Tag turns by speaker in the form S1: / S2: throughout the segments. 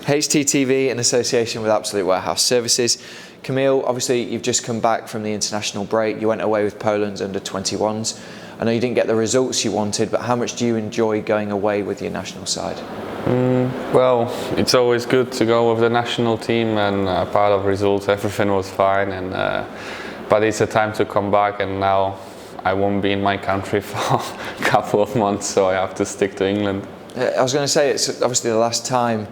S1: HTTV in association with Absolute Warehouse Services. Kamil, obviously you've just come back from the international break. You went away with Poland's under 21s. I know you didn't get the results you wanted, but how much do you enjoy going away with your national side?
S2: Well, it's always good to go with the national team, and part of results, everything was fine. But it's a time to come back, and now I won't be in my country for a couple of months, so I have to stick to England.
S1: I was going to say, it's obviously the last time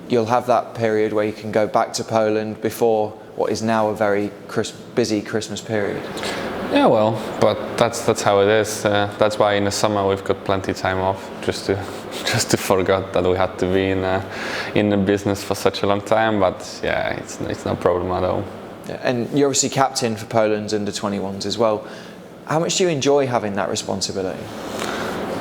S1: you'll have that period where you can go back to Poland before what is now a very busy Christmas period.
S2: Yeah, well, but that's how it is. That's why in the summer we've got plenty of time off, just to forget that we had to be in the business for such a long time. But yeah, it's no problem at all.
S1: Yeah, and you're obviously captain for Poland's under 21s as well. How much do you enjoy having that responsibility?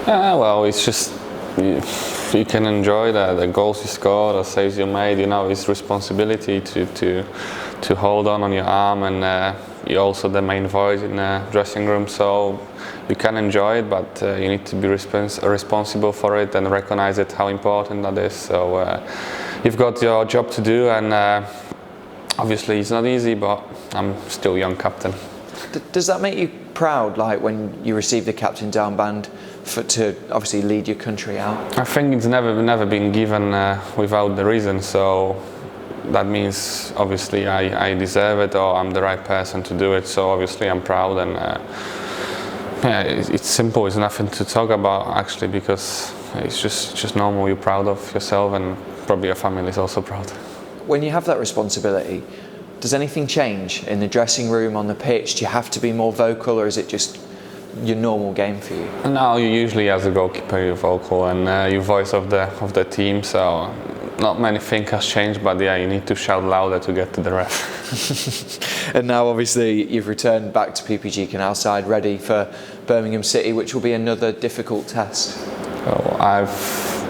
S2: Yeah, well, it's just you can enjoy the goals you score, the saves you made. You know, it's responsibility to hold on your arm, and you're also the main voice in the dressing room. So you can enjoy it, but you need to be responsible for it and recognize it, how important that is. So you've got your job to do, and obviously it's not easy, but I'm still a young captain.
S1: Does that make you proud, like when you receive the captain's armband, to obviously lead your country out?
S2: I think it's never been given without the reason, so that means obviously I deserve it, or I'm the right person to do it. So obviously I'm proud, and yeah, it's simple. It's nothing to talk about actually, because it's just normal. You're proud of yourself, and probably your family is also proud.
S1: When you have that responsibility, does anything change in the dressing room, on the pitch? Do you have to be more vocal, or is it just your normal game for you?
S2: No, you usually as a goalkeeper you're vocal, and you're voice of the team. So not many things has changed, but yeah, you need to shout louder to get to the ref.
S1: And now obviously you've returned back to PPG Canal side, ready for Birmingham City, which will be another difficult test.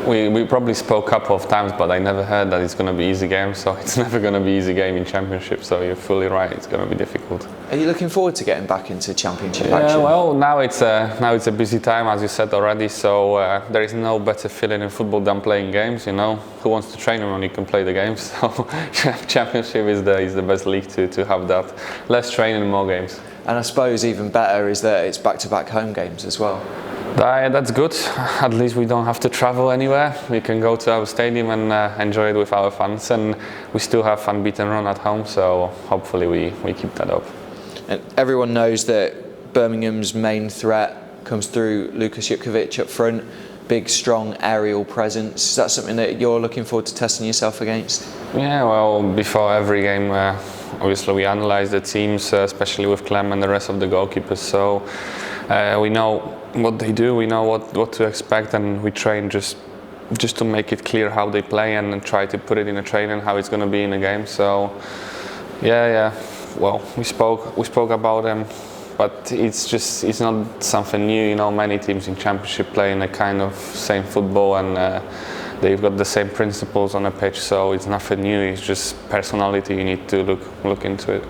S2: We probably spoke a couple of times, but I never heard that it's going to be easy game, so it's never going to be easy game in Championship, so you're fully right, it's going to be difficult.
S1: Are you looking forward to getting back into Championship
S2: action?
S1: Yeah,
S2: well, now it's a busy time, as you said already, so there is no better feeling in football than playing games, you know. Who wants to train when you can play the games? So Championship is the best league to have that. Less training, more games.
S1: And I suppose even better is that it's back-to-back home games as well.
S2: That's good. At least we don't have to travel anywhere. We can go to our stadium and enjoy it with our fans, and we still have unbeaten run at home, so hopefully we keep that up.
S1: And everyone knows that Birmingham's main threat comes through Lukas Jutkiewicz up front. Big, strong aerial presence. Is that something that you're looking forward to testing yourself against?
S2: Yeah, well, before every game, obviously we analyse the teams, especially with Clem and the rest of the goalkeepers, so we know what they do, we know what to expect, and we train just to make it clear how they play, and try to put it in a training how it's going to be in a game. So yeah, well, we spoke about them, but it's not something new, you know. Many teams in Championship play in a kind of same football, and they've got the same principles on the pitch, so it's nothing new. It's just personality. You need to look into it.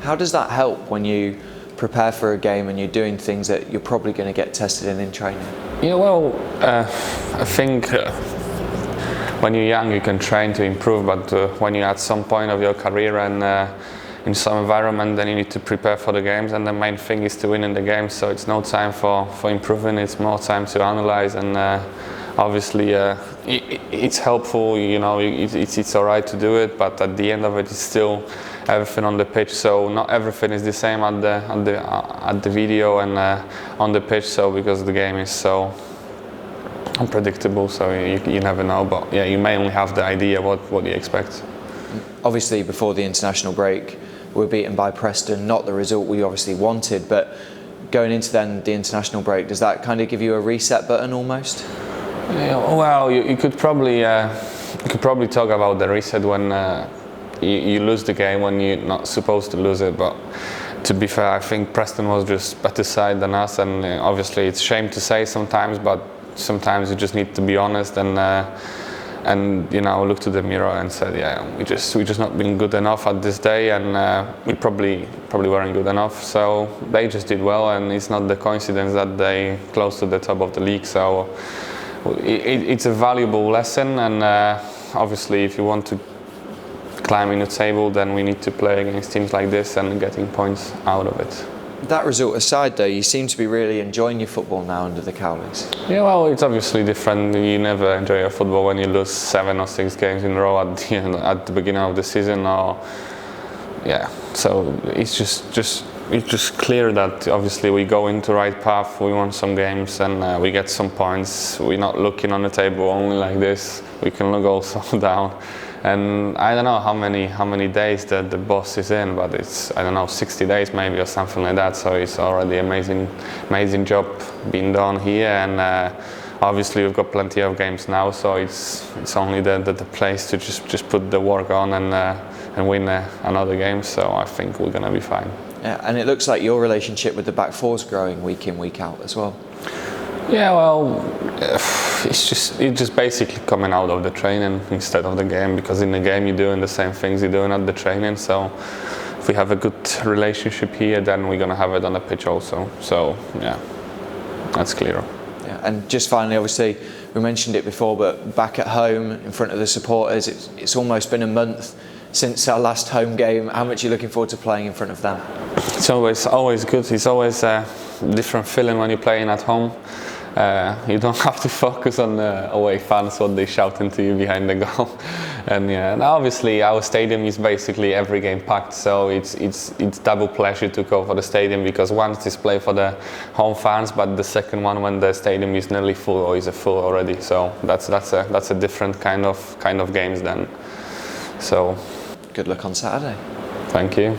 S1: How does that help when you prepare for a game and you're doing things that you're probably going to get tested in training?
S2: Yeah, well, I think when you're young you can train to improve, but when you're at some point of your career and in some environment, then you need to prepare for the games, and the main thing is to win in the game. So it's no time for improving, it's more time to analyze, and obviously it's helpful, you know. It's all right to do it, but at the end of it, it's still everything on the pitch. So not everything is the same at the video and on the pitch. So because the game is so unpredictable, so you never know. But yeah, you may only have the idea what you expect.
S1: Obviously, before the international break, we were beaten by Preston. Not the result we obviously wanted, but going into then the international break, does that kind of give you a reset button almost?
S2: Yeah, well, you could probably talk about the reset when you lose the game, when you're not supposed to lose it. But to be fair, I think Preston was just better side than us, and obviously it's a shame to say sometimes, but sometimes you just need to be honest and you know, look to the mirror and say, yeah, we just not been good enough at this day, and we probably weren't good enough. So they just did well, and it's not the coincidence that they close to the top of the league. So it's a valuable lesson, and obviously if you want to climb in the table, then we need to play against teams like this and getting points out of it.
S1: That result aside though, you seem to be really enjoying your football now under the Cowleys.
S2: Yeah, well, it's obviously different. You never enjoy your football when you lose 7 or 6 games in a row at the beginning of the season, or yeah. So it's just clear that obviously we go into the right path. We won some games and we get some points. We're not looking on the table only like this. We can look also down. And I don't know how many days that the boss is in, but it's, I don't know, 60 days maybe or something like that. So it's already amazing job being done here. And obviously we've got plenty of games now, so it's only the place to just put the work on and win another game. So I think we're gonna be fine.
S1: Yeah, and it looks like your relationship with the back four is growing week in, week out as well.
S2: Yeah, well, it's just basically coming out of the training instead of the game, because in the game you're doing the same things you're doing at the training. So if we have a good relationship here, then we're gonna have it on the pitch also. So yeah, that's clear.
S1: Yeah, and just finally, obviously, we mentioned it before, but back at home in front of the supporters, it's almost been a month since our last home game. How much are you looking forward to playing in front of them?
S2: It's always good. It's always a different feeling when you're playing at home. You don't have to focus on the away fans, what they're shouting to you behind the goal. And yeah, and obviously our stadium is basically every game packed, so it's double pleasure to go for the stadium, because once it's play for the home fans, but the second one when the stadium is nearly full or is full already. So that's a different kind of games then. So
S1: good luck on Saturday.
S2: Thank you.